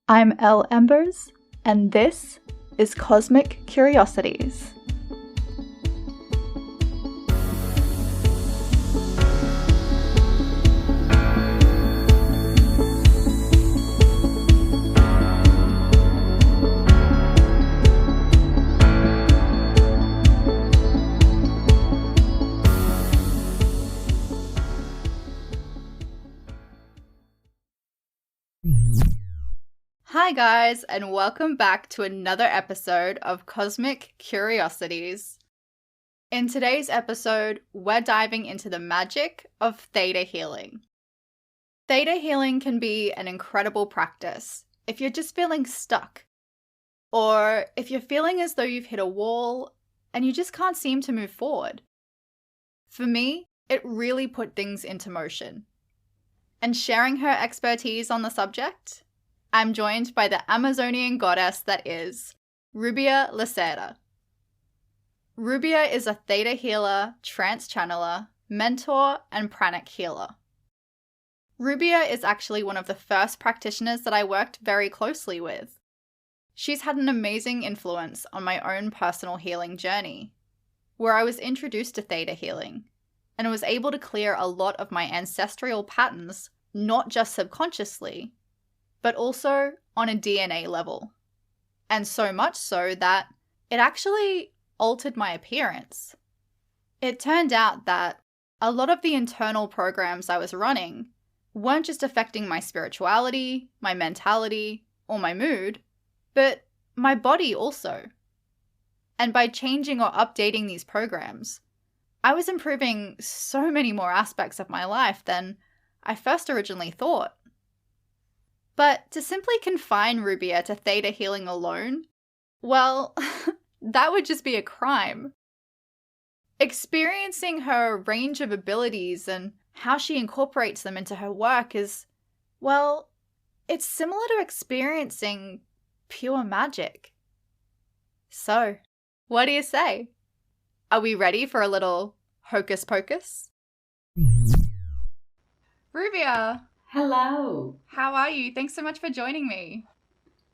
I'm Elle Embers, and this is Cosmic Curiosities. Hi guys, and welcome back to another episode of Cosmic Curiosities. In today's episode, we're diving into the magic of Theta Healing. Theta Healing can be an incredible practice if you're just feeling stuck, or if you're feeling as though you've hit a wall and you just can't seem to move forward. For me, it really put things into motion. And sharing her expertise on the subject, I'm joined by the Amazonian goddess that is Rubia Lacerda. Rubia is a Theta Healer Trance Channeller, mentor, and pranic healer. Rubia is actually one of the first practitioners that I worked very closely with. She's had an amazing influence on my own personal healing journey, where I was introduced to Theta Healing and was able to clear a lot of my ancestral patterns, not just subconsciously, but also on a DNA level. And so much so that it actually altered my appearance. It turned out that a lot of the internal programs I was running weren't just affecting my spirituality, my mentality, or my mood, but my body also. And by changing or updating these programs, I was improving so many more aspects of my life than I first originally thought. But to simply confine Rubia to Theta Healing alone, well, that would just be a crime. Experiencing her range of abilities and how she incorporates them into her work is, well, it's similar to experiencing pure magic. So, what do you say? Are we ready for a little hocus pocus? Rubia! Hello. How are you? Thanks so much for joining me.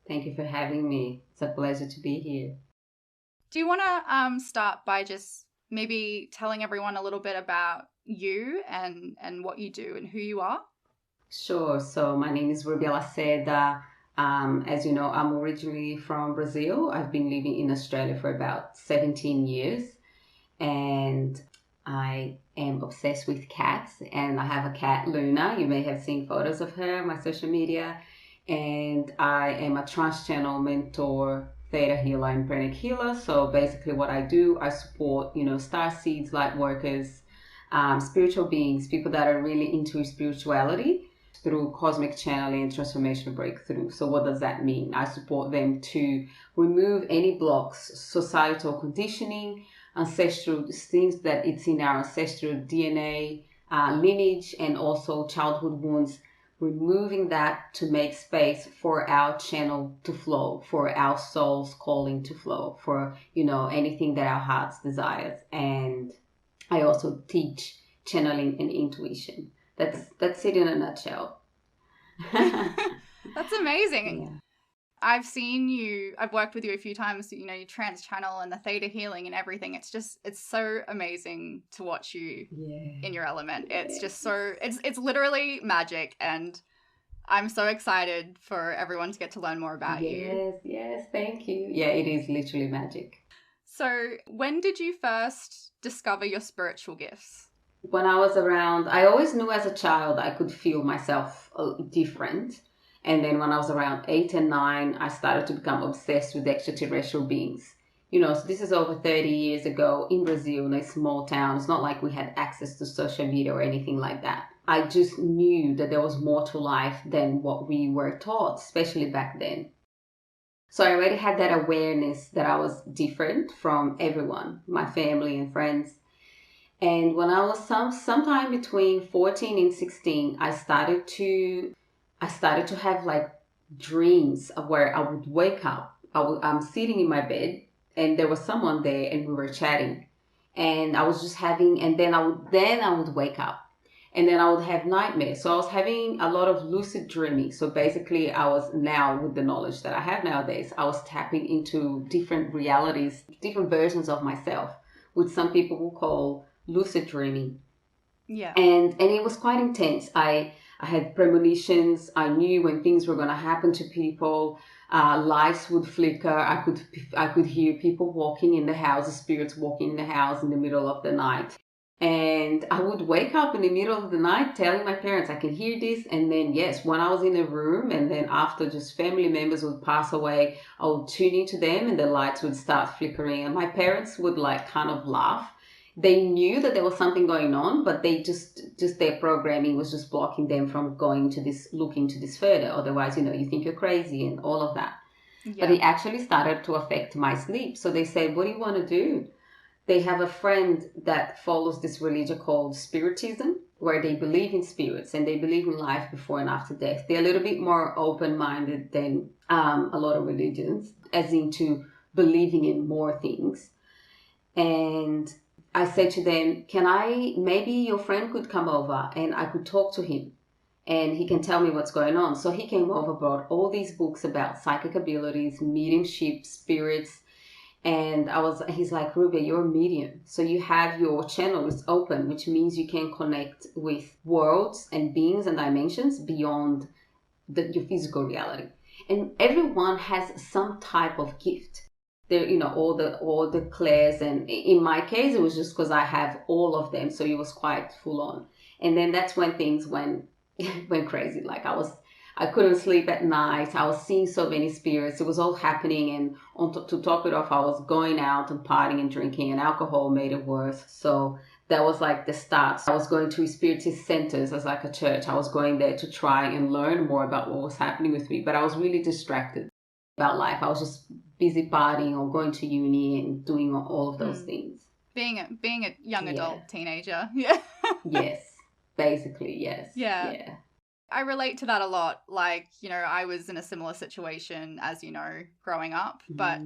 Thank you for having me. It's a pleasure to be here. Do you want to start by just maybe telling everyone a little bit about you and what you do and who you are? Sure. So my name is Rubia Lacerda. As you know, I'm originally from Brazil. I've been living in Australia for about 17 years. And I am obsessed with cats, and I have a cat, Luna. You may have seen photos of her on my social media. And I am a trance channel mentor, Theta Healer, and pranic healer. So basically what I do, I support, Startseeds Lightworkers, spiritual beings, people that are really into spirituality through cosmic channeling and transformational breakthrough. So what does that mean? I support them to remove any blocks, societal conditioning, ancestral things that it's in our ancestral DNA, lineage, and also childhood wounds, removing that to make space for our channel to flow, for our soul's calling to flow, for anything that our hearts desires. And I also teach channeling and intuition. That's it in a nutshell. That's amazing. Yeah. I've worked with you a few times, you trance channel and the Theta Healing and everything. It's so amazing to watch you in your element. It's just it's literally magic, and I'm so excited for everyone to get to learn more about you. Yes, thank you. Yeah, it is literally magic. So, when did you first discover your spiritual gifts? When I was around, I always knew as a child I could feel myself different. And then when I was around 8 and 9, I started to become obsessed with extraterrestrial beings. So this is over 30 years ago in Brazil, in a small town. It's not like we had access to social media or anything like that. I just knew that there was more to life than what we were taught, especially back then. So I already had that awareness that I was different from everyone, my family and friends. And when I was sometime between 14 and 16, I started to have like dreams of where I would wake up. I'm sitting in my bed and there was someone there and we were chatting, and I was just having, and then I would wake up, And then I would have nightmares. So I was having a lot of lucid dreaming. So basically, I was now, with the knowledge that I have nowadays, I was tapping into different realities, different versions of myself, which some people will call lucid dreaming. Yeah. And it was quite intense. I had premonitions. I knew when things were going to happen to people. Lights would flicker. I could hear people walking in the house, the spirits walking in the house in the middle of the night. And I would wake up in the middle of the night telling my parents, I can hear this. And then, yes, when I was in a room, and then after just family members would pass away, I would tune into them and the lights would start flickering. And my parents would like kind of laugh. They knew that there was something going on, but they just their programming was just blocking them from going to this, looking to this further. Otherwise, you think you're crazy and all of that. Yeah. But it actually started to affect my sleep. So they said, what do you want to do? They have a friend that follows this religion called Spiritism, where they believe in spirits and they believe in life before and after death. They're a little bit more open-minded than a lot of religions, as into believing in more things. And I said to them, maybe your friend could come over and I could talk to him and he can tell me what's going on. So he came over, brought all these books about psychic abilities, mediumship, spirits. And he's like, Rubia, you're a medium. So you have your channel is open, which means you can connect with worlds and beings and dimensions beyond your physical reality. And everyone has some type of gift. There, all the clairs, and in my case, it was just because I have all of them. So it was quite full on. And then that's when things went crazy. Like I couldn't sleep at night. I was seeing so many spirits. It was all happening. And to top it off, I was going out and partying and drinking, and alcohol made it worse. So that was like the start. I was going to spiritist centers as like a church. I was going there to try and learn more about what was happening with me. But I was really distracted about life. I was just busy partying or going to uni and doing all of those things. Being a young adult teenager. Yeah. Yes. Basically, yes. Yeah. I relate to that a lot. Like, I was in a similar situation as, growing up, but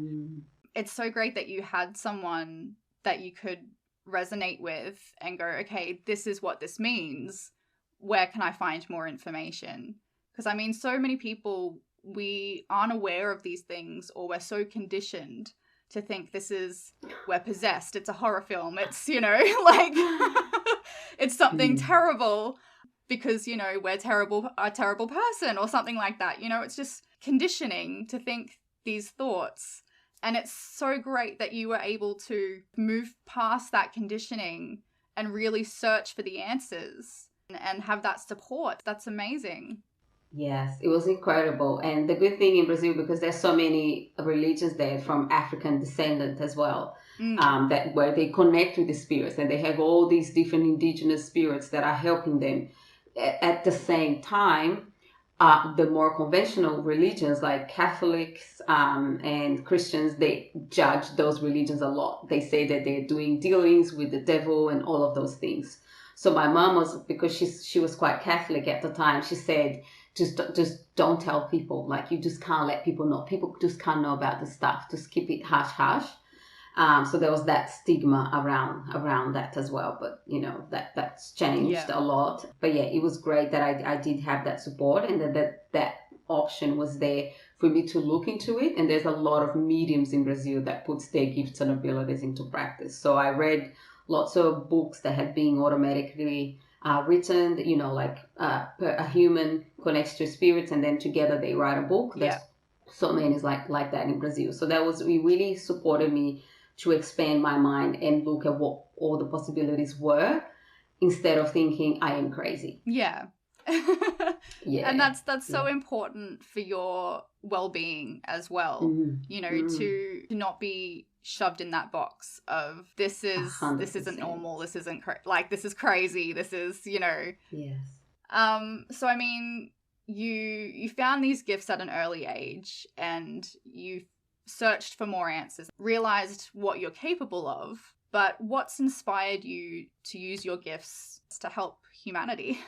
it's so great that you had someone that you could resonate with and go, okay, this is what this means. Where can I find more information? Because so many people, we aren't aware of these things, or we're so conditioned to think we're possessed. It's a horror film. It's, like it's something terrible. Because, we're a terrible person or something like that. It's just conditioning to think these thoughts. And it's so great that you were able to move past that conditioning and really search for the answers and have that support. That's amazing. Yes, it was incredible. And the good thing in Brazil, because there's so many religions there from African descent as well, that where they connect with the spirits, and they have all these different indigenous spirits that are helping them. At the same time, the more conventional religions like Catholics and Christians, they judge those religions a lot. They say that they're doing dealings with the devil and all of those things. So my mom because she was quite Catholic at the time, she said, just don't tell people. Like, you just can't let people know. People just can't know about the stuff. Just keep it hush hush. So there was that stigma around that as well, but that's changed a lot. But yeah, it was great that I did have that support, and that option was there for me to look into it. And there's a lot of mediums in Brazil that puts their gifts and abilities into practice. So I read lots of books that had been automatically written, like a human connects to spirits, and then together they write a book. There's so many like that in Brazil. So it really supported me to expand my mind and look at what all the possibilities were, instead of thinking I am crazy. Yeah. Yeah. And that's so important for your well-being as well. To not be shoved in that box of this isn't normal, this isn't this is crazy, this is, Yes. So you found these gifts at an early age, and you searched for more answers, realized what you're capable of, but what's inspired you to use your gifts to help humanity?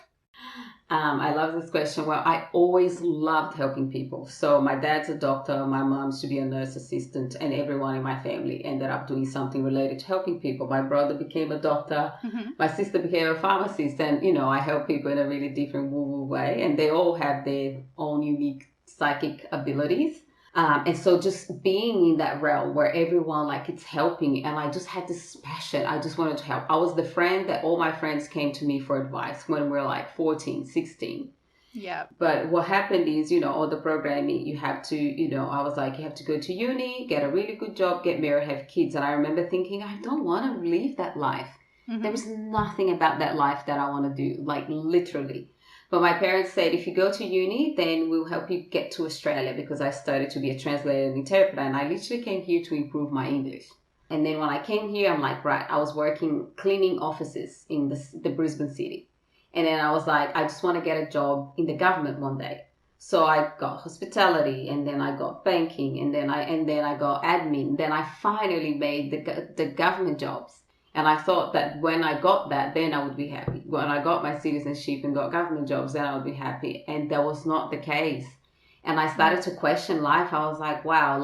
I love this question. Well, I always loved helping people. So my dad's a doctor, my mom used to be a nurse assistant, and everyone in my family ended up doing something related to helping people. My brother became a doctor, Mm-hmm. my sister became a pharmacist, and I help people in a really different woo-woo way, and they all have their own unique psychic abilities. And so just being in that realm where everyone like it's helping, and I just had this passion. I just wanted to help. I was the friend that all my friends came to me for advice when we were like 14, 16. Yeah. But what happened is, all the programming, you have to, I was like, you have to go to uni, get a really good job, get married, have kids. And I remember thinking, I don't want to live that life. There Mm-hmm. was nothing about that life that I want to do, like literally. But my parents said, if you go to uni, then we'll help you get to Australia, because I studied to be a translator and interpreter. And I literally came here to improve my English. And then when I came here, I'm like, right, I was working cleaning offices in the Brisbane city. And then I was like, I just want to get a job in the government one day. So I got hospitality, and then I got banking, and then I got admin. Then I finally made the government jobs. And I thought that when I got that, then I would be happy. When I got my citizenship and got government jobs, then I would be happy. And that was not the case. And I started to question life. I was like, wow,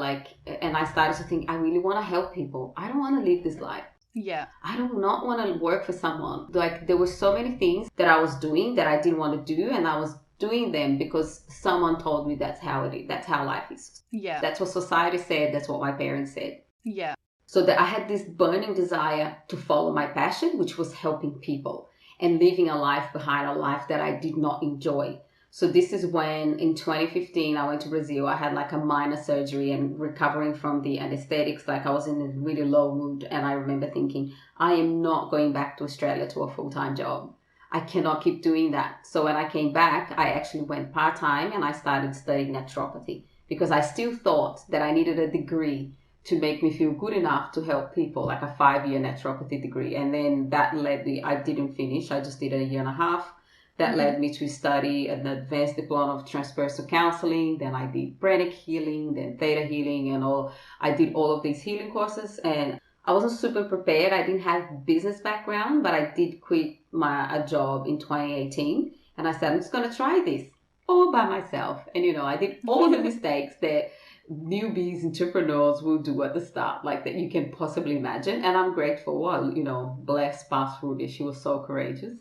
and I started to think, I really want to help people. I don't want to live this life. Yeah. I do not want to work for someone. Like, there were so many things that I was doing that I didn't want to do, and I was doing them because someone told me that's how it is. That's how life is. Yeah. That's what society said. That's what my parents said. Yeah. So that I had this burning desire to follow my passion, which was helping people and leaving a life behind, a life that I did not enjoy. So this is when in 2015 I went to Brazil. I had like a minor surgery and recovering from the anesthetics. Like, I was in a really low mood, and I remember thinking, I am not going back to Australia to a full-time job. I cannot keep doing that. So when I came back, I actually went part-time and I started studying naturopathy, because I still thought that I needed a degree to make me feel good enough to help people, like a 5-year naturopathy degree. And then that led me, I didn't finish, I just did a year and a half. That led me to study an advanced diploma of transpersonal counseling. Then I did pranic healing, then theta healing, and all. I did all of these healing courses, and I wasn't super prepared. I didn't have business background, but I did quit a job in 2018, and I said, I'm just going to try this all by myself. And I did all the mistakes that newbies entrepreneurs will do at the start, like that you can possibly imagine. And I'm grateful. Well, bless past Rubia. She was so courageous.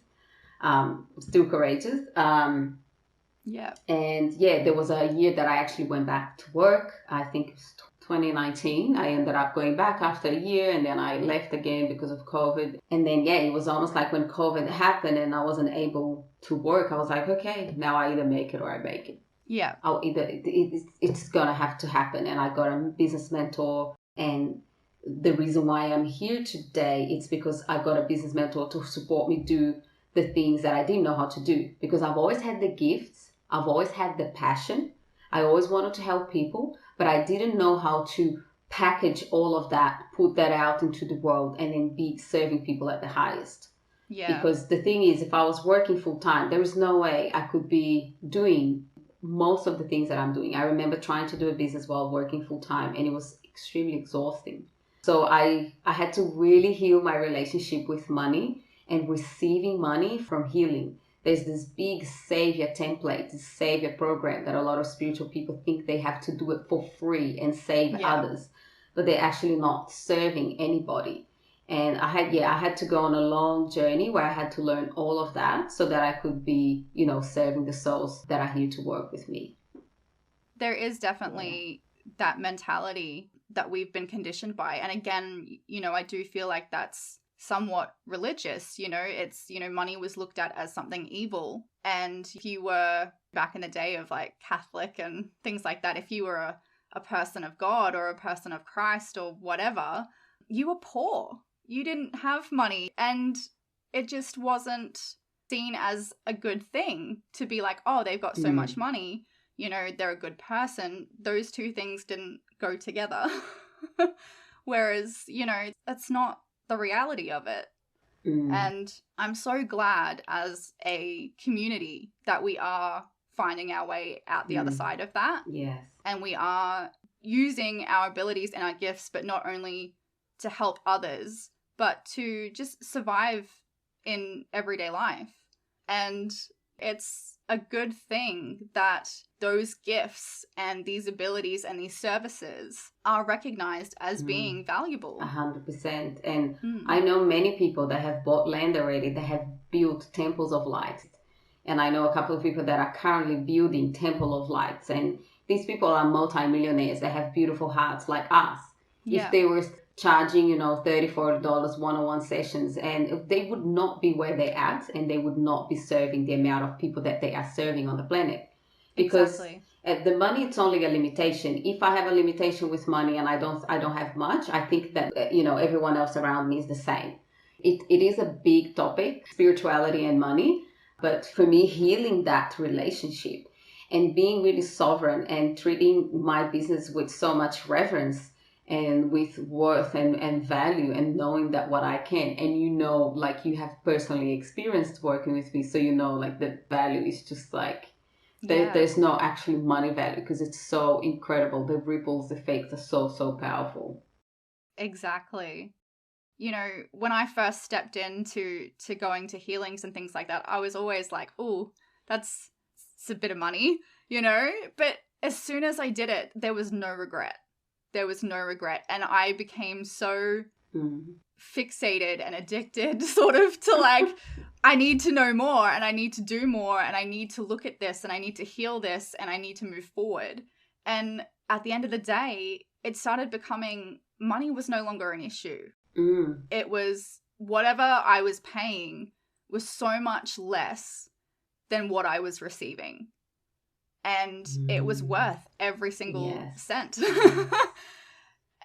Still courageous. Yeah. And yeah, there was a year that I actually went back to work. I think it was 2019. I ended up going back after a year, and then I left again because of COVID. And then, yeah, it was almost like when COVID happened and I wasn't able to work, I was like, okay, now I either make it or I make it. Yeah. It's going to have to happen. And I got a business mentor. And the reason why I'm here today, it's because I got a business mentor to support me do the things that I didn't know how to do, because I've always had the gifts. I've always had the passion. I always wanted to help people, but I didn't know how to package all of that, put that out into the world, and then be serving people at the highest. Yeah. Because the thing is, if I was working full time, there is no way I could be doing most of the things that I'm doing. I remember trying to do a business while working full time, and it was extremely exhausting. So I had to really heal my relationship with money and receiving money from healing. There's this big savior template, this savior program that a lot of spiritual people think they have to do it for free and save others, but they're actually not serving anybody. And I had to go on a long journey where I had to learn all of that so that I could be, serving the souls that are here to work with me. There is definitely that mentality that we've been conditioned by. And again, I do feel like that's somewhat religious. It's, money was looked at as something evil. And if you were back in the day of like Catholic and things like that, if you were a person of God or a person of Christ or whatever, you were poor. You didn't have money. And it just wasn't seen as a good thing to be like, oh, they've got so much money, they're a good person. Those two things didn't go together. Whereas, that's not the reality of it. And I'm so glad as a community that we are finding our way out the other side of that. Yes. And we are using our abilities and our gifts, but not only to help others, but to just survive in everyday life. And It's a good thing that those gifts and these abilities and these services are recognized as being valuable. 100%. And I know many people that have bought land already, that have built temples of light. And I know a couple of people that are currently building temple of lights. And these people are multi-millionaires. They have beautiful hearts like us. Yeah. If they were charging, $30, $40 one-on-one sessions, and they would not be where they're at, and they would not be serving the amount of people that they are serving on the planet. Because the money, it's only a limitation. If I have a limitation with money and I don't have much, I think that everyone else around me is the same. It is a big topic, spirituality and money. But for me, healing that relationship and being really sovereign and treating my business with so much reverence and with worth and value, and knowing that what I can, and like you have personally experienced working with me, so like the value is just like there's no actually money value, because it's so incredible. The ripples, the effects are so powerful. Exactly. When I first stepped into going to healings and things like that, I was always like, oh, it's a bit of money, but as soon as I did it, there was no regret. And I became so fixated and addicted sort of to like, I need to know more, and I need to do more, and I need to look at this, and I need to heal this, and I need to move forward. And at the end of the day, it started becoming money was no longer an issue. It was whatever I was paying was so much less than what I was receiving. And it was worth every single cent.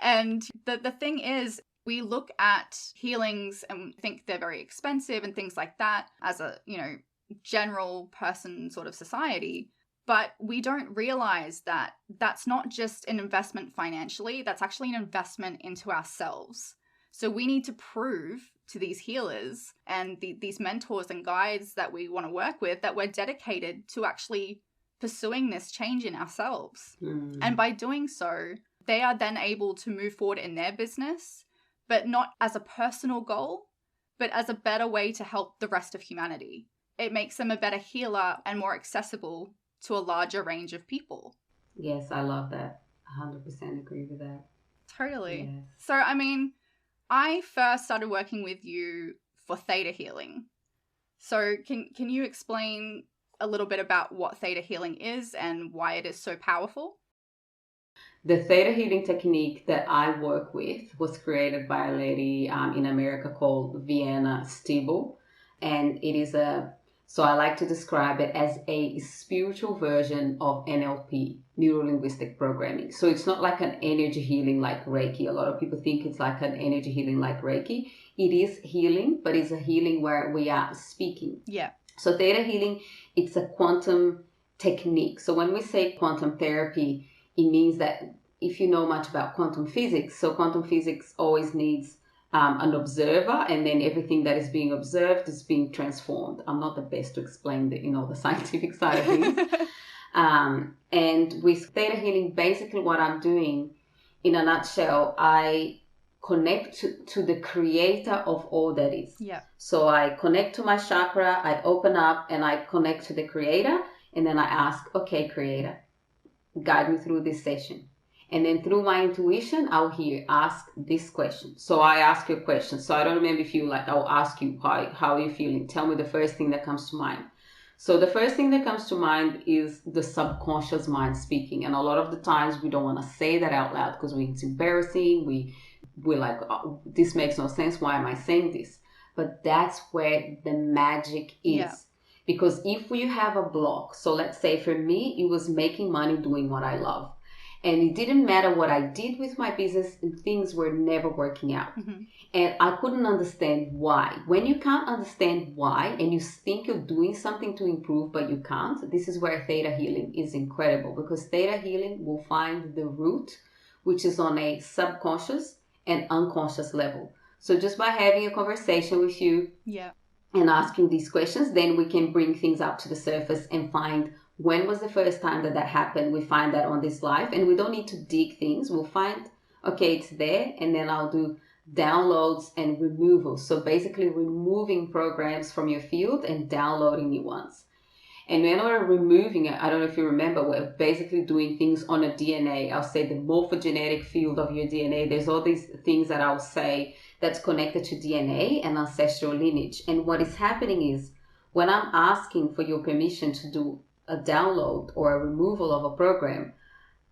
And the thing is, we look at healings and think they're very expensive and things like that as a, general person sort of society. But we don't realize that that's not just an investment financially, that's actually an investment into ourselves. So we need to prove to these healers and these mentors and guides that we want to work with that we're dedicated to actually pursuing this change in ourselves. And by doing so, they are then able to move forward in their business, but not as a personal goal, but as a better way to help the rest of humanity. It makes them a better healer and more accessible to a larger range of people. Yes, I love that. 100% agree with that. Totally. Yes. So, I first started working with you for Theta Healing. So can you explain a little bit about what Theta Healing is and why it is so powerful? The Theta Healing technique that I work with was created by a lady in America called Vienna Stibel. And it is so I like to describe it as a spiritual version of NLP, Neuro-Linguistic Programming. So it's not like an energy healing like Reiki. A lot of people think it's like an energy healing like Reiki. It is healing, but it's a healing where we are speaking. Yeah. So Theta Healing, it's a quantum technique. So when we say quantum therapy, it means that if you know much about quantum physics, so quantum physics always needs an observer, and then everything that is being observed is being transformed. I'm not the best to explain the scientific side of things. And with Theta Healing, basically what I'm doing, in a nutshell, I connect to the creator of all that is. Yeah. So I connect to my chakra, I open up, and I connect to the creator, and then I ask, okay, creator, guide me through this session. And then through my intuition, I'll ask this question. So I ask you a question. So I don't remember if I'll ask you, how are you feeling? Tell me the first thing that comes to mind. So the first thing that comes to mind is the subconscious mind speaking. And a lot of the times we don't want to say that out loud because it's embarrassing. We're like, oh, this makes no sense. Why am I saying this? But that's where the magic is. Yeah. Because if you have a block, so let's say for me, it was making money doing what I love. And it didn't matter what I did with my business, and things were never working out. Mm-hmm. And I couldn't understand why. When you can't understand why, and you think you're doing something to improve, but you can't, this is where Theta Healing is incredible. Because Theta Healing will find the root, which is on a subconscious and unconscious level. So just by having a conversation with you, yeah, and asking these questions, then we can bring things up to the surface and find when was the first time that happened. We find that on this life, and we don't need to dig things. We'll find, okay, it's there, and then I'll do downloads and removals. So basically removing programs from your field and downloading new ones. And when we're removing it, I don't know if you remember, we're basically doing things on a DNA. I'll say the morphogenetic field of your DNA. There's all these things that I'll say that's connected to DNA and ancestral lineage. And what is happening is when I'm asking for your permission to do a download or a removal of a program,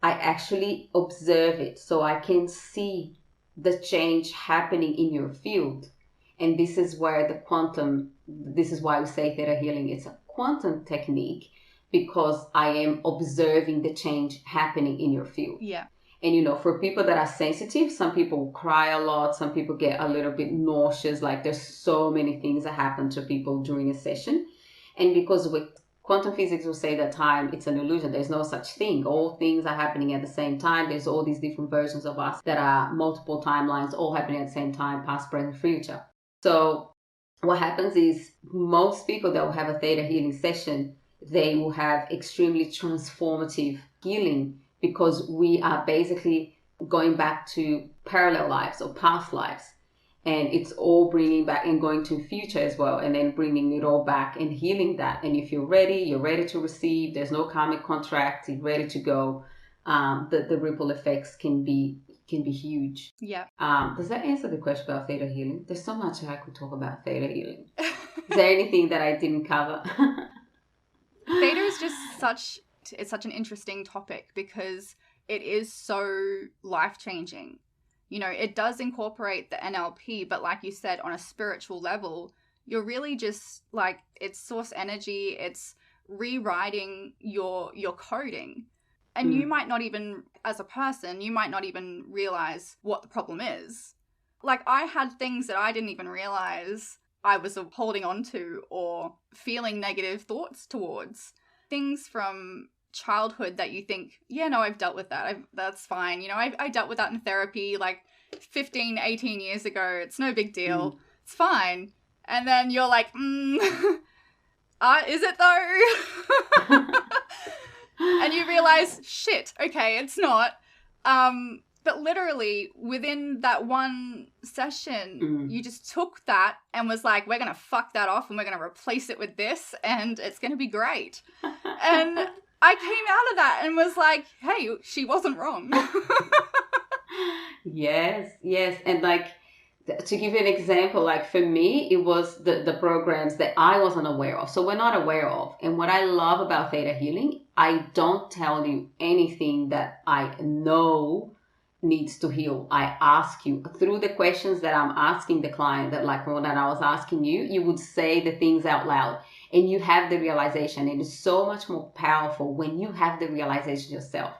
I actually observe it so I can see the change happening in your field. And this is where this is why we say Theta Healing, it's a quantum technique, because I am observing the change happening in your field. Yeah. And for people that are sensitive, some people cry a lot, some people get a little bit nauseous, like there's so many things that happen to people during a session. And because with quantum physics will say that time, it's an illusion. There's no such thing. All things are happening at the same time. There's all these different versions of us that are multiple timelines, all happening at the same time, past, present, future. So what happens is most people that will have a Theta Healing session, they will have extremely transformative healing, because we are basically going back to parallel lives or past lives. And it's all bringing back and going to future as well, and then bringing it all back and healing that. And if you're ready to receive. There's no karmic contract. You're ready to go. The ripple effects can be huge. Yeah. Does that answer the question about Theta Healing? There's so much I could talk about Theta Healing. Is there anything that I didn't cover? Theta is just such an interesting topic because it is so life-changing. It does incorporate the NLP, but like you said, on a spiritual level, you're really just like, it's source energy, it's rewriting your coding. And you might not even, as a person, you might not even realize what the problem is. Like, I had things that I didn't even realize I was holding on to or feeling negative thoughts towards. Things from childhood that you think, yeah, no, I've dealt with that. That's fine. I dealt with that in therapy like 15, 18 years ago. It's no big deal. It's fine. And then you're like, is it though? And you realize, shit, okay, it's not. But literally within that one session, you just took that and was like, we're going to fuck that off and we're going to replace it with this and it's going to be great. And I came out of that and was like, hey, she wasn't wrong. Yes. And like, to give you an example, like for me, it was the programs that I wasn't aware of. So we're not aware of. And what I love about Theta Healing, I don't tell you anything that I know needs to heal. I ask you through the questions that I'm asking the client, that like when I was asking you, you would say the things out loud and you have the realization. It is so much more powerful when you have the realization yourself.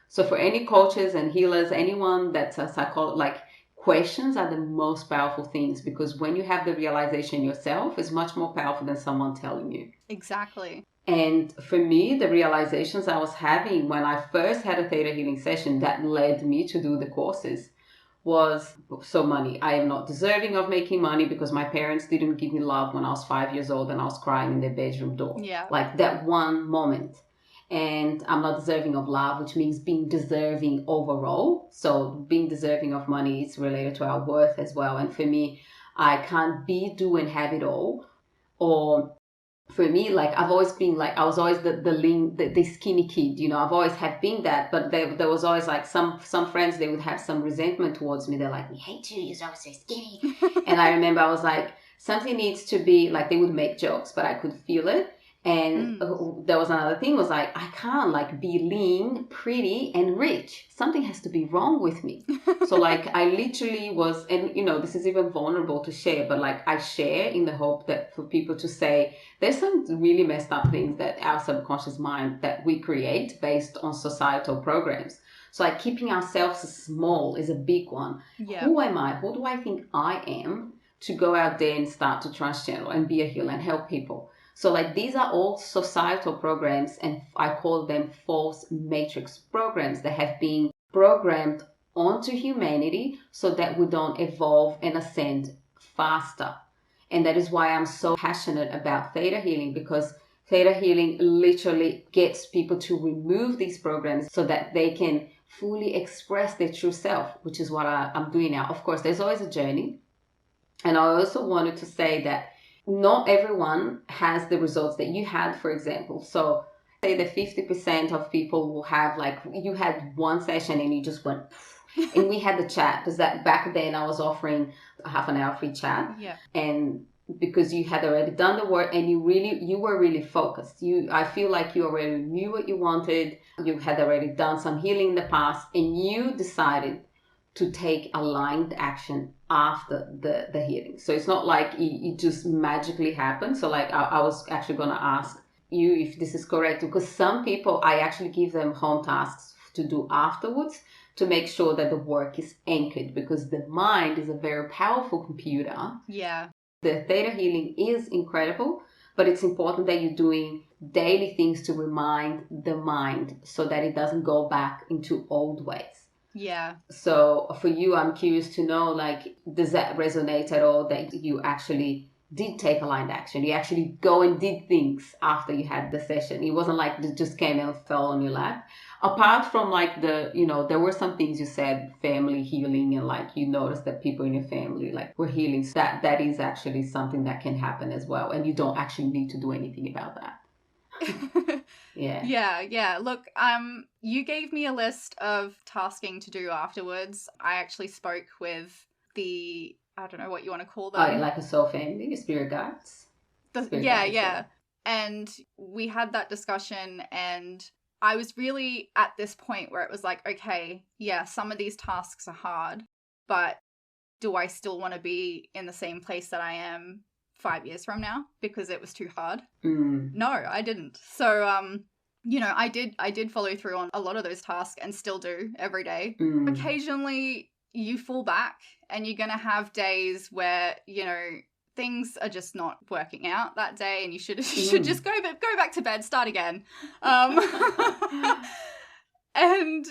So for any coaches and healers, anyone that's a psychologist, like, questions are the most powerful things, because when you have the realization yourself, it's much more powerful than someone telling you. Exactly. And for me, the realizations I was having when I first had a Theta Healing session that led me to do the courses was, so money. I am not deserving of making money because my parents didn't give me love when I was 5 years old and I was crying in their bedroom door. Yeah. Like that one moment. And I'm not deserving of love, which means being deserving overall. So being deserving of money is related to our worth as well. And for me, I can't be, do, and have it all. Or for me, like I've always been like, I was always the lean, the skinny kid, I've always had been that. But there was always like some friends, they would have some resentment towards me. They're like, we hate you, you're always so skinny. And I remember I was like, something needs to be, like they would make jokes, but I could feel it. And there was another thing, was like, I can't like be lean, pretty, and rich. Something has to be wrong with me. So like I literally was, and this is even vulnerable to share, but like I share in the hope that for people to say, there's some really messed up things that our subconscious mind that we create based on societal programs. So like keeping ourselves small is a big one. Yeah. Who am I? Who do I think I am to go out there and start to trance channel and be a healer and help people? So like these are all societal programs, and I call them false matrix programs that have been programmed onto humanity so that we don't evolve and ascend faster. And that is why I'm so passionate about Theta Healing, because Theta Healing literally gets people to remove these programs so that they can fully express their true self, which is what I'm doing now. Of course, there's always a journey. And I also wanted to say that not everyone has the results that you had, for example. So say that 50% of people will have, like, you had one session and you just went, and we had the chat, because that back then I was offering a half an hour free chat. Yeah. And because you had already done the work and you were really focused. I feel like you already knew what you wanted. You had already done some healing in the past, and you decided to take aligned action after the healing. So it's not like it just magically happened. So like I was actually going to ask you if this is correct, because some people, I actually give them home tasks to do afterwards to make sure that the work is anchored, because the mind is a very powerful computer. Yeah. The theta healing is incredible, but it's important that you're doing daily things to remind the mind so that it doesn't go back into old ways. Yeah. So for you, I'm curious to know, like, does that resonate at all, that you actually did take aligned action? You actually go and did things after you had the session. It wasn't like it just came and fell on your lap. Apart from like there were some things you said, family healing, and like you noticed that people in your family like were healing. So that is actually something that can happen as well. And you don't actually need to do anything about that. Yeah. Look, you gave me a list of tasking to do afterwards. I actually spoke with I don't know what you want to call them. Oh, like a soul family, your spirit guides. Yeah. And we had that discussion, and I was really at this point where it was like, okay, yeah, some of these tasks are hard, but do I still want to be in the same place that I am 5 years from now because it was too hard? No, I didn't. So, I did follow through on a lot of those tasks and still do every day. Occasionally you fall back and you're going to have days where, things are just not working out that day and you should just go back to bed, start again. And,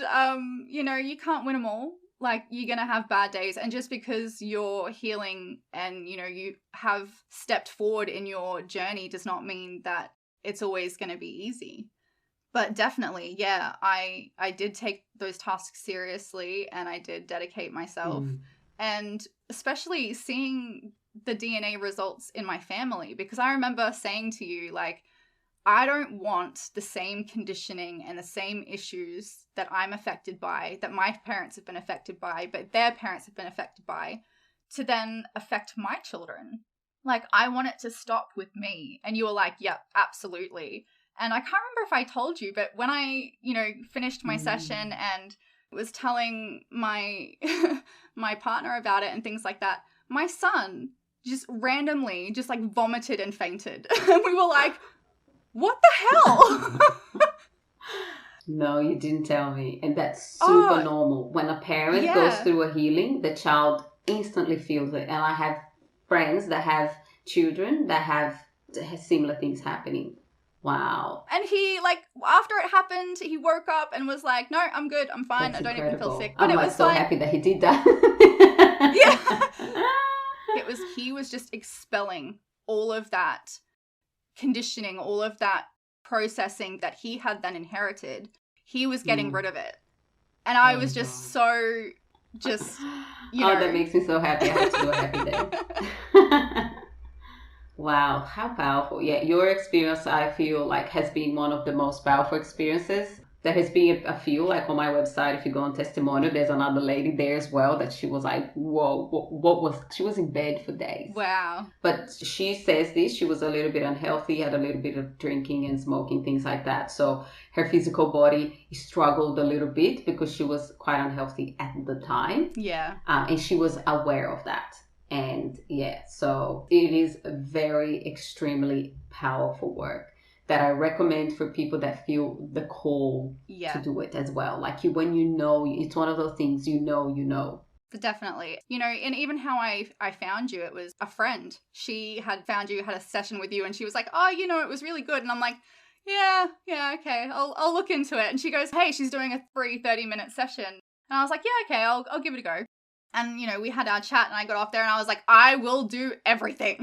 you can't win them all. Like, you're going to have bad days. And just because you're healing and, you have stepped forward in your journey does not mean that it's always going to be easy. But definitely, yeah, I did take those tasks seriously and I did dedicate myself. And especially seeing the DNA results in my family, because I remember saying to you, like, I don't want the same conditioning and the same issues that I'm affected by, that my parents have been affected by, but their parents have been affected by, to then affect my children. Like, I want it to stop with me. And you were like, yep, absolutely. And I can't remember if I told you, but when I, finished my session and was telling my my partner about it and things like that, my son just randomly just like vomited and fainted. And we were like, what the hell? No, you didn't tell me. And that's super normal. When a parent goes through a healing, the child instantly feels it. And I have friends that have children that have similar things happening. Wow. And he, like, after it happened, he woke up and was like, no, I'm good, I'm fine, That's I don't incredible. even feel sick. But I'm it like was so like, happy that he did that. Yeah. He was just expelling all of that conditioning, all of that processing that he had then inherited. He was getting rid of it. And I was just God. That makes me so happy. I have to do a happy day. Wow, how powerful. Yeah, your experience, I feel like, has been one of the most powerful experiences. There has been a few, like on my website, if you go on testimonial, there's another lady there as well that she was like, whoa, she was in bed for days. Wow. But she says this, she was a little bit unhealthy, had a little bit of drinking and smoking, things like that. So her physical body struggled a little bit because she was quite unhealthy at the time. Yeah. And she was aware of that. And so it is a very extremely powerful work that I recommend for people that feel the call to do it as well. Like when it's one of those things, you know. Definitely. And even how I found you, it was a friend. She had found you, had a session with you, and she was like, oh, it was really good. And I'm like, yeah, okay, I'll look into it. And she goes, hey, she's doing a free 30-minute session. And I was like, yeah, okay, I'll give it a go. And, we had our chat and I got off there and I was like, I will do everything.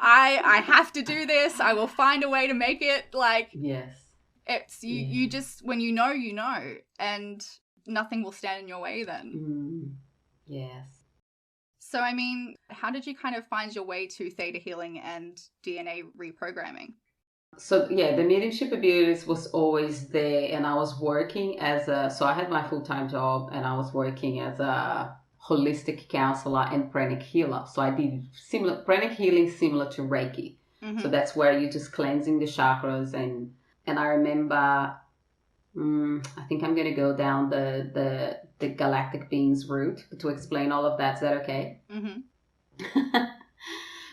I have to do this. I will find a way to make it. Like, yes. It's you just, when you know, and nothing will stand in your way then. Yes. So, I mean, how did you kind of find your way to theta healing and DNA reprogramming? So yeah, the mediumship abilities was always there, and I was working so I had my full-time job, and I was working as a holistic counselor and pranic healer. So I did similar pranic healing, similar to Reiki. So that's where you're just cleansing the chakras, and I remember, I think I'm gonna go down the galactic beings route to explain all of that. Is that okay?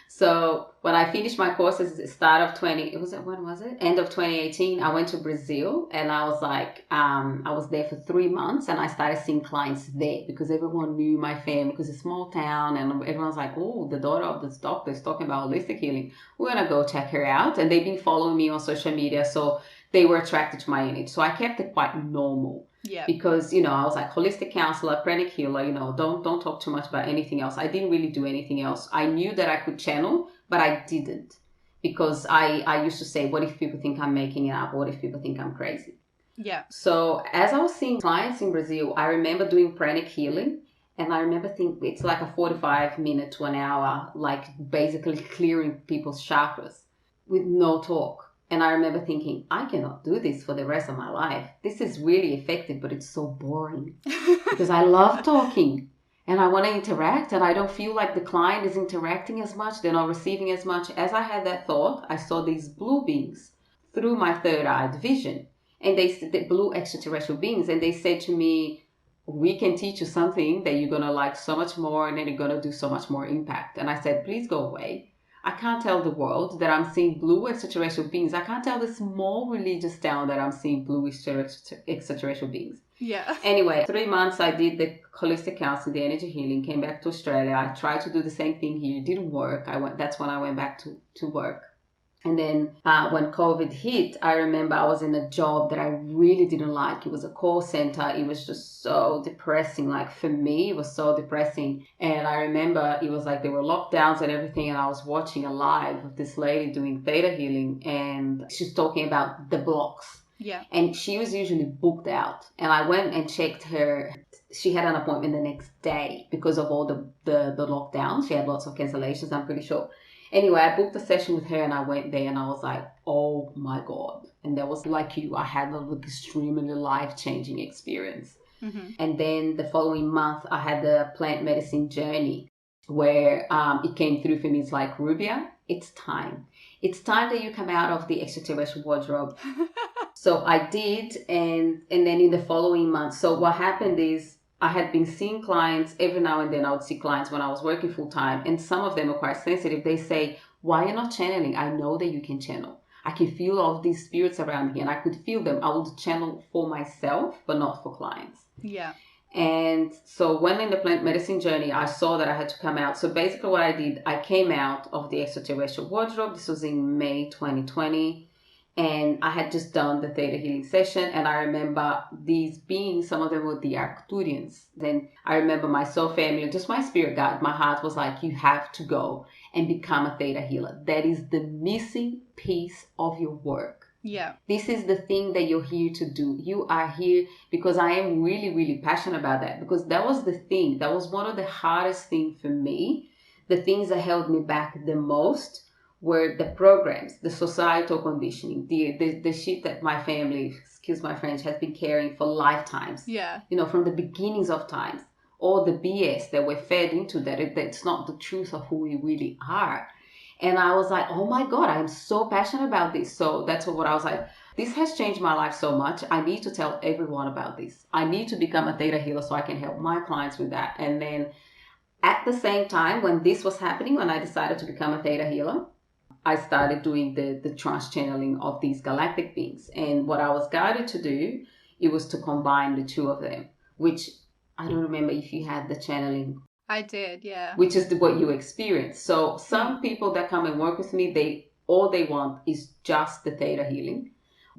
So when I finished my courses at the start of when was it? End of 2018, I went to Brazil, and I was like, I was there for 3 months, and I started seeing clients there because everyone knew my family, because it's a small town, and everyone's like, oh, the daughter of this doctor is talking about holistic healing. We're going to go check her out. And they've been following me on social media. So they were attracted to my image. So I kept it quite normal. Yeah. Because, I was like holistic counselor, pranic healer, don't talk too much about anything else. I didn't really do anything else. I knew that I could channel, but I didn't, because I used to say, what if people think I'm making it up? What if people think I'm crazy? Yeah. So as I was seeing clients in Brazil, I remember doing pranic healing, and I remember thinking it's like a 45-minute to an hour, like basically clearing people's chakras with no talk. And I remember thinking, I cannot do this for the rest of my life. This is really effective, but it's so boring because I love talking and I want to interact, and I don't feel like the client is interacting as much. They're not receiving as much. As I had that thought, I saw these blue beings through my third-eyed vision, and the blue extraterrestrial beings, and they said to me, we can teach you something that you're going to like so much more, and then you're going to do so much more impact. And I said, please go away. I can't tell the world that I'm seeing blue extraterrestrial beings. I can't tell the small religious town that I'm seeing blue extraterrestrial beings. Yeah. Anyway, 3 months I did the holistic counseling, the energy healing, came back to Australia. I tried to do the same thing here. It didn't work. That's when I went back to work. And then when COVID hit, I remember I was in a job that I really didn't like. It was a call center. It was just so depressing. Like for me, it was so depressing. And I remember it was like there were lockdowns and everything. And I was watching a live of this lady doing theta healing. And she's talking about the blocks. Yeah. And she was usually booked out. And I went and checked her. She had an appointment the next day because of all the lockdowns. She had lots of cancellations, I'm pretty sure. Anyway, I booked a session with her, and I went there, and I was like, oh my God. And that was like you. I had an extremely life-changing experience. And then the following month, I had the plant medicine journey where it came through for me. It's like, Rubia, it's time. It's time that you come out of the extraterrestrial wardrobe. So I did, and then in the following month, so what happened is, I had been seeing clients every now and then. I would see clients when I was working full time, and some of them are quite sensitive. They say, why are you not channeling? I know that you can channel. I can feel all these spirits around me, and I could feel them. I would channel for myself, but not for clients. Yeah. And so when in the plant medicine journey, I saw that I had to come out. So basically what I did, I came out of the extraterrestrial wardrobe. This was in May 2020. And I had just done the theta healing session, and I remember these beings, some of them were the Arcturians. Then I remember my soul family, just my spirit guide, my heart was like, you have to go and become a theta healer. That is the missing piece of your work. Yeah. This is the thing that you're here to do. You are here because I am really, really passionate about that, because that was the thing. That was one of the hardest things for me. The things that held me back the most were the programs, the societal conditioning, the shit that my family, excuse my French, has been carrying for lifetimes. Yeah. From the beginnings of times. All the BS that we're fed into that's not the truth of who we really are. And I was like, oh my God, I'm so passionate about this. So that's what I was like, this has changed my life so much. I need to tell everyone about this. I need to become a theta healer so I can help my clients with that. And then at the same time, when this was happening, when I decided to become a theta healer, I started doing the trance channeling of these galactic beings. And what I was guided to do, it was to combine the two of them, which I don't remember if you had the channeling. I did, yeah. Which is what you experience. So some people that come and work with me, all they want is just the theta healing.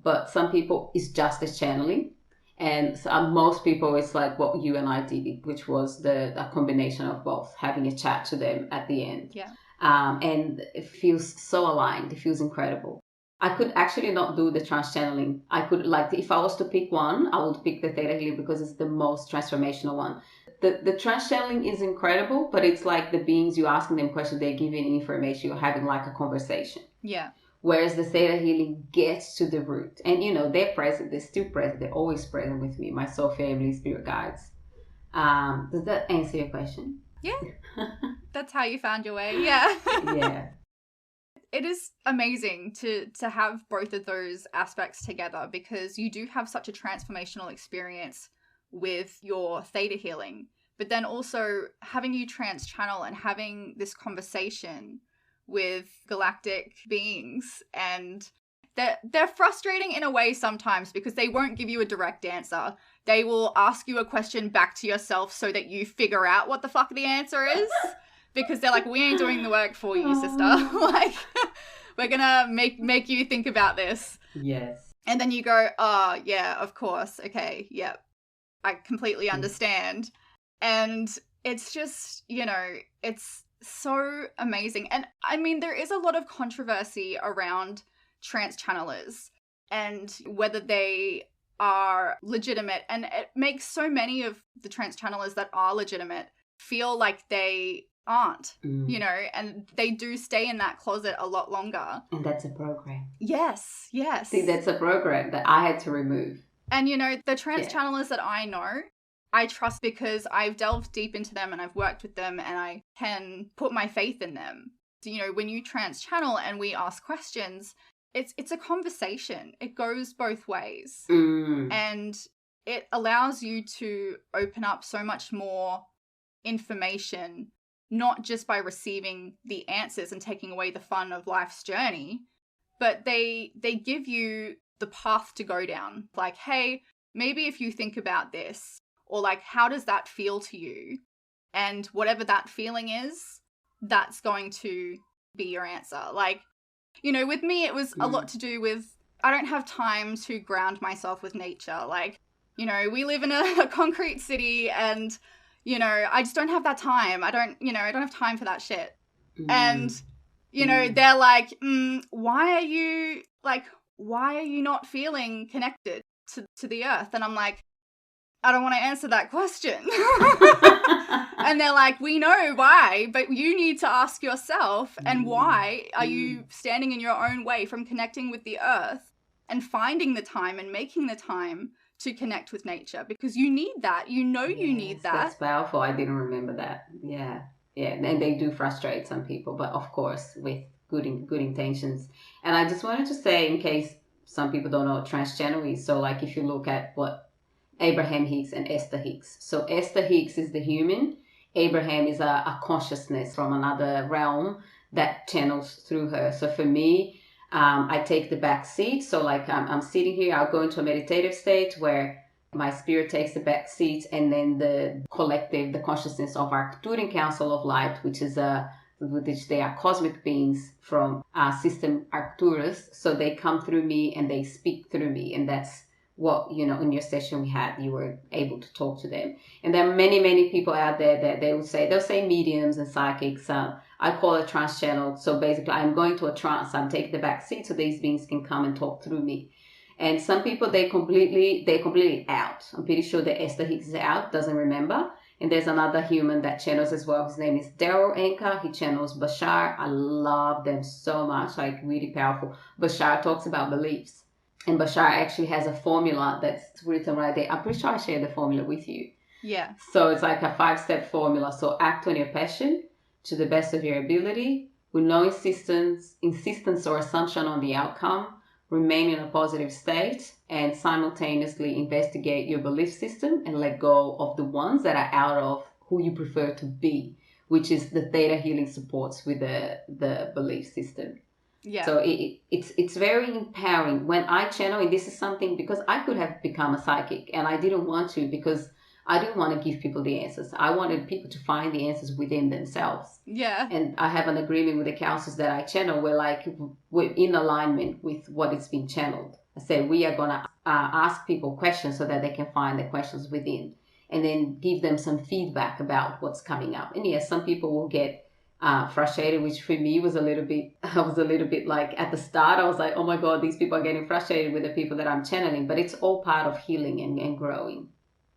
But some people, it's just the channeling. And most people, it's like what you and I did, which was a combination of both, having a chat to them at the end. Yeah. And it feels so aligned. It feels incredible. I could actually not do the trance channeling. I could, like, if I was to pick one, I would pick the Theta Healing because it's the most transformational one. The trance channeling is incredible, but it's like the beings, you asking them questions, they're giving information, you're having like a conversation. Yeah. Whereas the Theta Healing gets to the root. And, you know, they're present, they're still present, they're always present with me, my soul family, spirit guides. Does that answer your question? Yeah. That's how you found your way. Yeah. Yeah. It is amazing to have both of those aspects together, because you do have such a transformational experience with your Theta Healing, but then also having you trance channel and having this conversation with galactic beings, and they're frustrating in a way sometimes because they won't give you a direct answer. They will ask you a question back to yourself so that you figure out what the fuck the answer is. Because they're like, we ain't doing the work for you, sister. Like, we're gonna make you think about this. Yes. And then you go, oh, yeah, of course. Okay, yep. I completely understand. And it's just, you know, it's so amazing. And I mean, there is a lot of controversy around trance channelers and whether they are legitimate. And it makes so many of the trance channelers that are legitimate feel like they aren't, you know, and they do stay in that closet a lot longer. And that's a program. Yes. See, that's a program that I had to remove. And, you know, the trance channelers that I know, I trust because I've delved deep into them and I've worked with them and I can put my faith in them. So, you know, when you trance channel and we ask questions, it's a conversation. It goes both ways. And it allows you to open up so much more information, not just by receiving the answers and taking away the fun of life's journey, but they give you the path to go down. Like, hey, maybe if you think about this, or like, how does that feel to you? And whatever that feeling is, that's going to be your answer. Like, you know, with me, it was a lot to do with, I don't have time to ground myself with nature. Like, you know, we live in a concrete city and, you know, I just don't have that time. I don't have time for that shit. And, you know, they're like, why are you not feeling connected to the earth? And I'm like, I don't want to answer that question. And they're like, we know why, but you need to ask yourself, and why are you standing in your own way from connecting with the earth and finding the time and making the time to connect with nature? Because you need that. You know, you need that. That's powerful. I didn't remember that. Yeah. And they do frustrate some people, but of course with good intentions. And I just wanted to say, in case some people don't know what trance channel is, so like if you look at what Abraham Hicks and Esther Hicks. So Esther Hicks is the human. Abraham is a consciousness from another realm that channels through her. So for me, I take the back seat. So like I'm sitting here, I'll go into a meditative state where my spirit takes the back seat, and then the collective, the consciousness of Arcturian Council of Light, which they are cosmic beings from system Arcturus. So they come through me and they speak through me, and that's what, you know, in your session we had, you were able to talk to them. And there are many people out there that they'll say mediums and psychics. I call it trance channel. So basically I'm going to a trance, I'm taking the back seat so these beings can come and talk through me. And some people, they're completely out. I'm pretty sure that Esther Hicks is out, doesn't remember. And there's another human that channels as well. His name is Daryl Anka. He channels Bashar. I love them so much, like really powerful. Bashar talks about beliefs. And Bashar actually has a formula that's written right there. I'm pretty sure I shared the formula with you. Yeah. So it's like a 5-step formula. So act on your passion to the best of your ability with no insistence or assumption on the outcome. Remain in a positive state and simultaneously investigate your belief system and let go of the ones that are out of who you prefer to be, which is the Theta Healing supports with the belief system. Yeah. So it's very empowering when I channel, and this is something because I could have become a psychic and I didn't want to, because I didn't want to give people the answers. I wanted people to find the answers within themselves. Yeah. And I have an agreement with the councils that I channel where we're in alignment with what is being channeled. I say we are going to ask people questions so that they can find the questions within, and then give them some feedback about what's coming up. And yes, some people will get frustrated, which for me was a little bit, I was a little bit like, at the start, I was like, oh my God, these people are getting frustrated with the people that I'm channeling, but it's all part of healing and growing.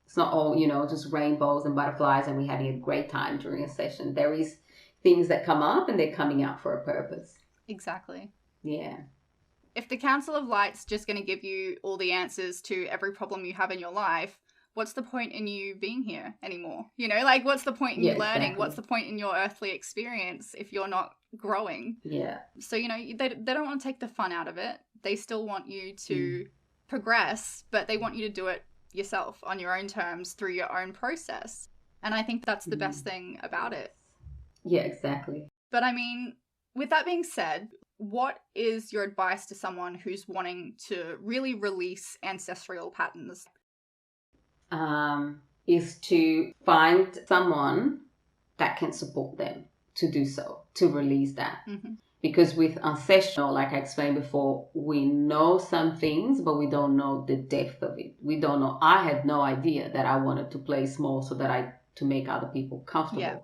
It's not all, just rainbows and butterflies and we having a great time during a session. There is things that come up and they're coming up for a purpose. Exactly. Yeah. If the Council of Light's just going to give you all the answers to every problem you have in your life, what's the point in you being here anymore? What's the point in you learning? Exactly. What's the point in your earthly experience if you're not growing? Yeah. So, they don't want to take the fun out of it. They still want you to progress, but they want you to do it yourself on your own terms through your own process. And I think that's the best thing about it. Yeah, exactly. But I mean, with that being said, what is your advice to someone who's wanting to really release ancestral patterns? Is to find someone that can support them to do so, to release that. Mm-hmm. Because with ancestral, like I explained before, we know some things, but we don't know the depth of it. We don't know. I had no idea that I wanted to play small to make other people comfortable. Yeah.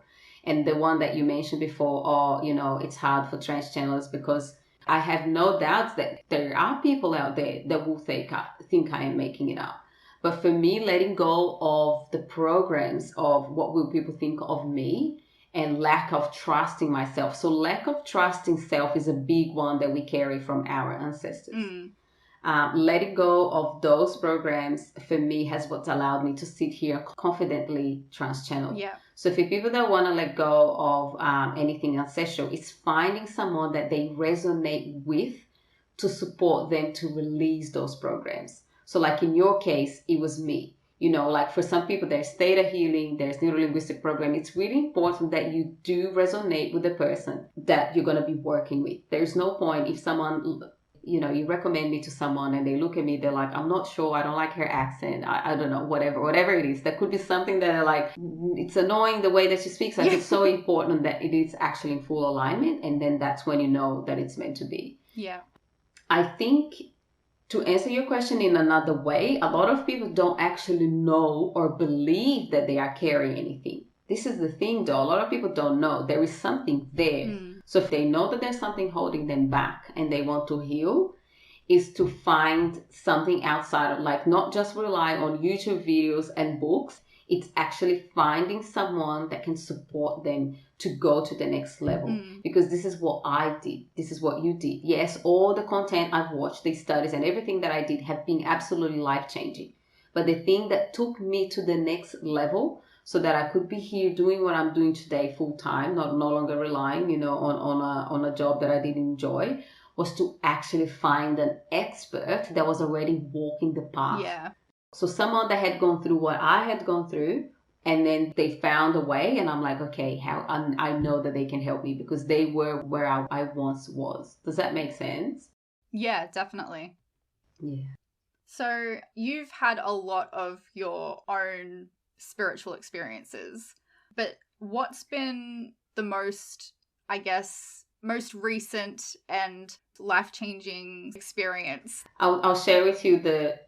And the one that you mentioned before, it's hard for trance channelers, because I have no doubts that there are people out there that will think I am making it up. But for me, letting go of the programs of what will people think of me and lack of trusting myself. So lack of trusting self is a big one that we carry from our ancestors. Letting go of those programs for me has what allowed me to sit here confidently trans-channel. Yeah. So for people that want to let go of anything ancestral, it's finding someone that they resonate with to support them to release those programs. So like in your case, it was me. Like for some people, there's Theta Healing, there's Neuro-Linguistic Program. It's really important that you do resonate with the person that you're going to be working with. There's no point if someone, you recommend me to someone and they look at me, they're like, I'm not sure, I don't like her accent, I don't know, whatever it is. That could be something that like, it's annoying the way that she speaks. Like, it's so important that it is actually in full alignment. And then that's when you know that it's meant to be. Yeah. I think, to answer your question in another way, a lot of people don't actually know or believe that they are carrying anything. This is the thing though, a lot of people don't know. There is something there. So if they know that there's something holding them back and they want to heal, is to find something outside of, like, not just rely on YouTube videos and books. It's actually finding someone that can support them to go to the next level. Because this is what I did. This is what you did. Yes, all the content I've watched, these studies and everything that I did have been absolutely life-changing. But the thing that took me to the next level so that I could be here doing what I'm doing today full-time, no longer relying, on a job that I didn't enjoy, was to actually find an expert that was already walking the path. Yeah. So someone that had gone through what I had gone through, and then they found a way, and I'm like, okay, I know that they can help me because they were where I once was. Does that make sense? Yeah, definitely. Yeah. So you've had a lot of your own spiritual experiences, but what's been the most, I guess, most recent and life-changing experience? I'll share with you the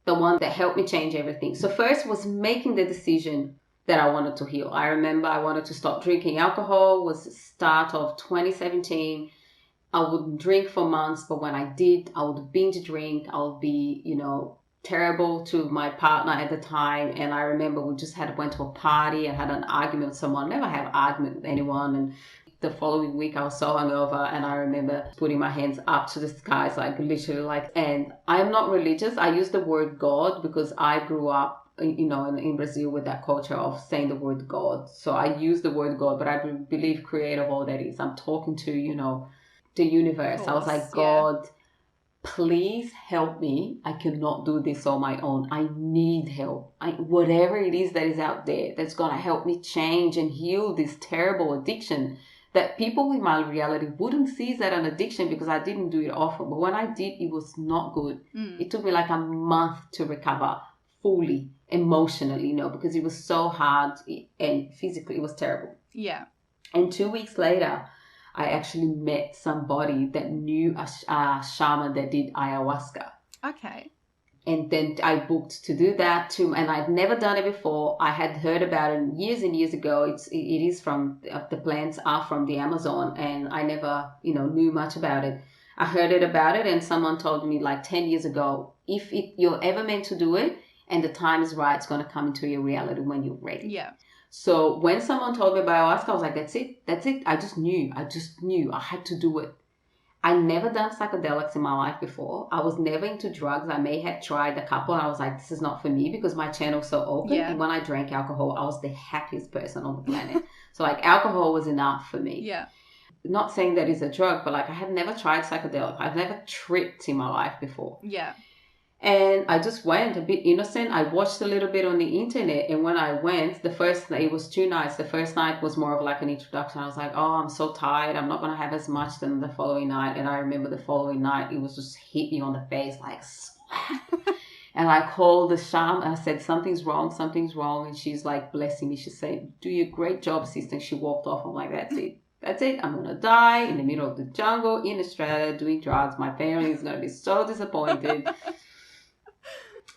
one that helped me change everything. So first was making the decision that I wanted to heal. I remember I wanted to stop drinking alcohol. It was the start of 2017. I wouldn't drink for months, but when I did, I would binge drink. I would be, terrible to my partner at the time. And I remember we just went to a party and had an argument with someone. Never have an argument with anyone. And the following week I was so hungover, and I remember putting my hands up to the skies, like literally, and I'm not religious. I use the word God because I grew up, in Brazil with that culture of saying the word God. So I use the word God, but I believe creator of all that is. I'm talking to, the universe. I was like, God, please help me. I cannot do this on my own. I need help. Whatever it is that is out there that's going to help me change and heal this terrible addiction that people in my reality wouldn't see as an addiction because I didn't do it often. But when I did, it was not good. It took me like a month to recover fully, emotionally, because it was so hard and physically it was terrible. Yeah. And 2 weeks later, I actually met somebody that knew a shaman that did ayahuasca. Okay. And then I booked to do that too, and I'd never done it before. I had heard about it years and years ago. It is from the plants are from the Amazon, and I never knew much about it. I heard about it, and someone told me like 10 years ago, if you're ever meant to do it and the time is right, it's going to come into your reality when you're ready. Yeah. So when someone told me about ayahuasca, I was like, that's it. I just knew I had to do it. I never done psychedelics in my life before. I was never into drugs. I may have tried a couple, and I was like, this is not for me, because my channel's so open. Yeah. And when I drank alcohol, I was the happiest person on the planet. So like alcohol was enough for me. Yeah. Not saying that it's a drug, but like I had never tried psychedelic. I've never tripped in my life before. Yeah. And I just went a bit innocent. I watched a little bit on the internet. And when I went, the first night, it was 2 nights. The first night was more of like an introduction. I was like, oh, I'm so tired. I'm not going to have as much than the following night. And I remember the following night, it was just hit me on the face like slap. And I called the shaman and I said, something's wrong. And she's like blessing me. She said, do a great job, sister. And she walked off. I'm like, that's it. I'm going to die in the middle of the jungle in Australia doing drugs. My family is going to be so disappointed.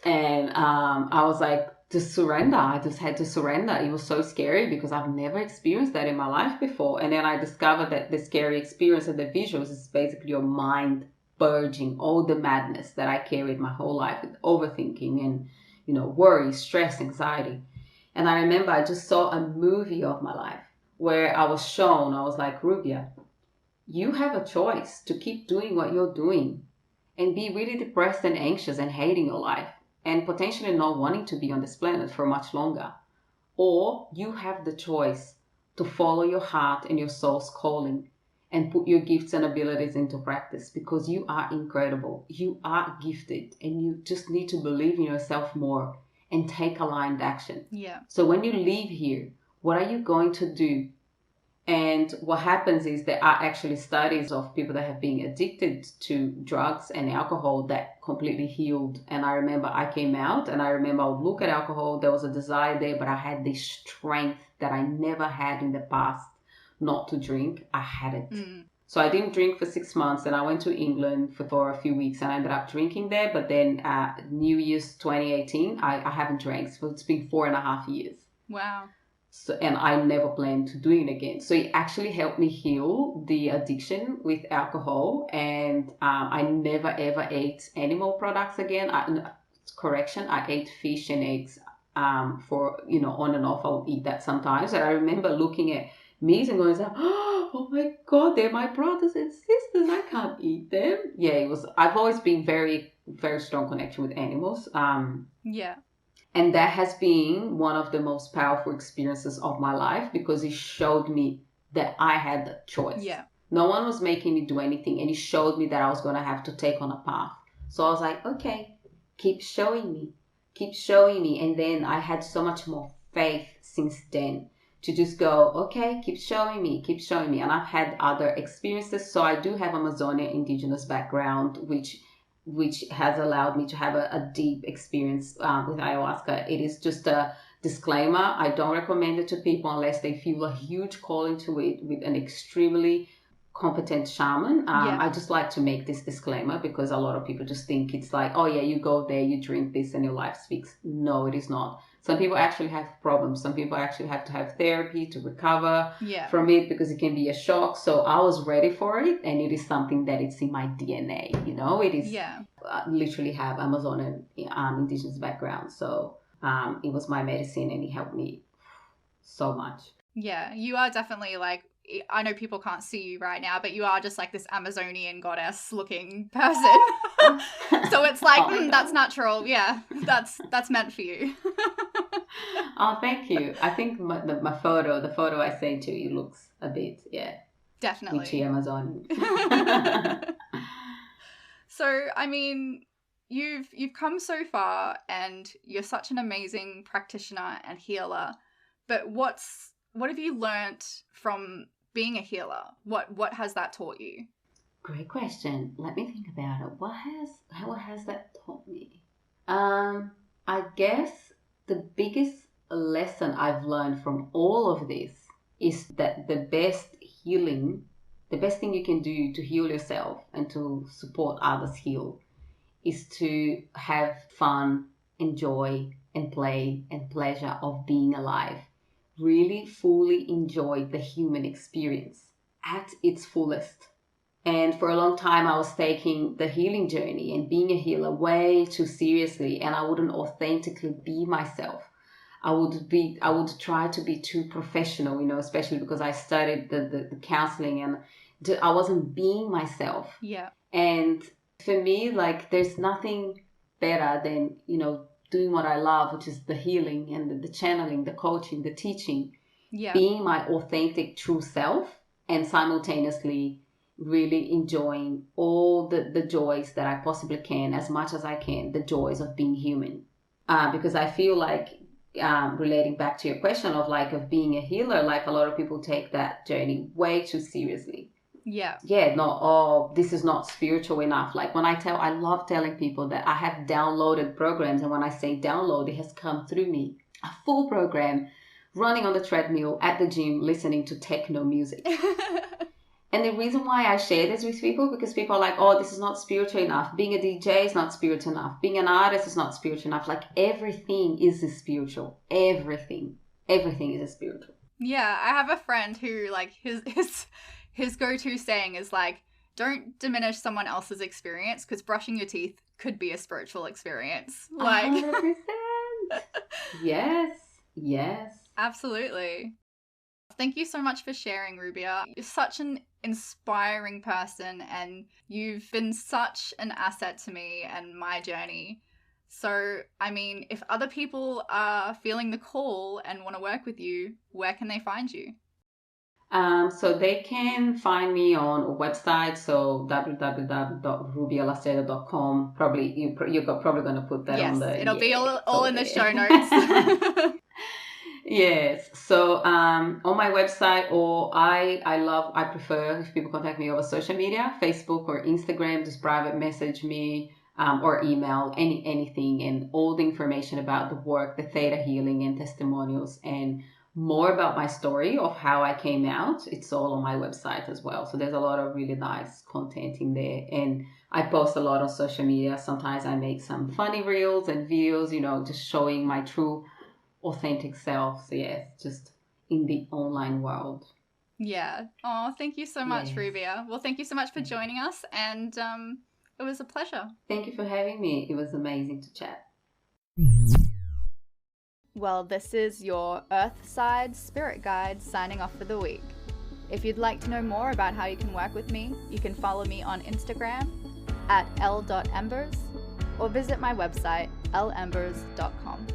And I was like, just surrender. I just had to surrender. It was so scary because I've never experienced that in my life before. And then I discovered that the scary experience of the visuals is basically your mind purging all the madness that I carried my whole life with overthinking and, worry, stress, anxiety. And I remember I just saw a movie of my life where I was shown, I was like, Rubia, you have a choice to keep doing what you're doing and be really depressed and anxious and hating your life and potentially not wanting to be on this planet for much longer. Or you have the choice to follow your heart and your soul's calling and put your gifts and abilities into practice, because you are incredible. You are gifted, and you just need to believe in yourself more and take aligned action. Yeah. So when you leave here, what are you going to do? And what happens is there are actually studies of people that have been addicted to drugs and alcohol that completely healed. And I remember I came out and I remember I would look at alcohol. There was a desire there, but I had this strength that I never had in the past not to drink. I had it. So I didn't drink for 6 months, and I went to England for a few weeks and I ended up drinking there. But then New Year's 2018, I haven't drank. So it's been 4.5 years. Wow. So, and I never plan to doing it again. So it actually helped me heal the addiction with alcohol. And I never ever ate animal products again. I ate fish and eggs for, on and off. I'll eat that sometimes. And I remember looking at meat and going, oh my God, they're my brothers and sisters. I can't eat them. Yeah, I've always been very, very strong connection with animals. Yeah. And that has been one of the most powerful experiences of my life, because it showed me that I had the choice. Yeah. No one was making me do anything, and it showed me that I was going to have to take on a path. So I was like, okay, keep showing me. And then I had so much more faith since then to just go, okay, keep showing me. And I've had other experiences. So I do have Amazonian indigenous background, which has allowed me to have a deep experience with ayahuasca. It is just a disclaimer. I don't recommend it to people unless they feel a huge call into it with an extremely competent shaman. I just like to make this disclaimer, because a lot of people just think it's like, oh yeah, you go there, you drink this and your life speaks. No, it is not. Some people actually have problems. Some people actually have to have therapy to recover from it, because it can be a shock. So I was ready for it, and it is something that it's in my DNA. It is literally have Amazonian indigenous background. So it was my medicine, and it helped me so much. Yeah, you are definitely like, I know people can't see you right now, but you are just like this Amazonian goddess looking person. So it's like, that's natural. Yeah, that's meant for you. Oh, thank you. I think the photo I sent to you looks a bit, definitely witchy Amazonian. So, I mean, you've come so far, and you're such an amazing practitioner and healer. But what have you learnt from being a healer? What has that taught you? Great question. Let me think about it. What has that taught me? I guess the biggest lesson I've learned from all of this is that the best thing you can do to heal yourself and to support others heal is to have fun and joy and play and pleasure of being alive. Really fully enjoy the human experience at its fullest. And for a long time, I was taking the healing journey and being a healer way too seriously, and I wouldn't authentically be myself. I would try to be too professional, especially because I studied the counseling, and I wasn't being myself. Yeah. And for me, like, there's nothing better than, doing what I love, which is the healing and the channeling, the coaching, the teaching, being my authentic true self, and simultaneously really enjoying all the joys that I possibly can, as much as I can, the joys of being human. Because I feel like, relating back to your question of being a healer, like, a lot of people take that journey way too seriously. This is not spiritual enough. Like, I love telling people that I have downloaded programs, and when I say download, it has come through me. A full program, running on the treadmill at the gym, listening to techno music. And the reason why I share this with people, because people are like, oh, this is not spiritual enough. Being a DJ is not spiritual enough. Being an artist is not spiritual enough. Like, everything is spiritual. Everything is spiritual. Yeah, I have a friend who, like, his go-to saying is, like, don't diminish someone else's experience, because brushing your teeth could be a spiritual experience. Like, 100%. Yes. Absolutely. Thank you so much for sharing, Rubia. You're such an inspiring person, and you've been such an asset to me and my journey. So, I mean, if other people are feeling the call and want to work with you, where can they find you? So they can find me on a website, so www.rubialacerda.com. Probably you're probably going to put that on the... Yes, it'll be all in the show notes. Yes. So on my website, or I prefer if people contact me over social media, Facebook or Instagram, just private message me, or email, anything, and all the information about the work, the Theta Healing, and testimonials, and more about my story of how I came out. It's all on my website as well. So there's a lot of really nice content in there. And I post a lot on social media. Sometimes I make some funny reels and videos, just showing my true authentic self. So yes, just in the online world. Yeah. Oh, thank you so much, Rubia. Well, thank you so much for joining us, and it was a pleasure. Thank you for having me. It was amazing to chat. Well, this is your Earthside Spirit Guide signing off for the week. If you'd like to know more about how you can work with me, you can follow me on Instagram @l.embers or visit my website lembers.com.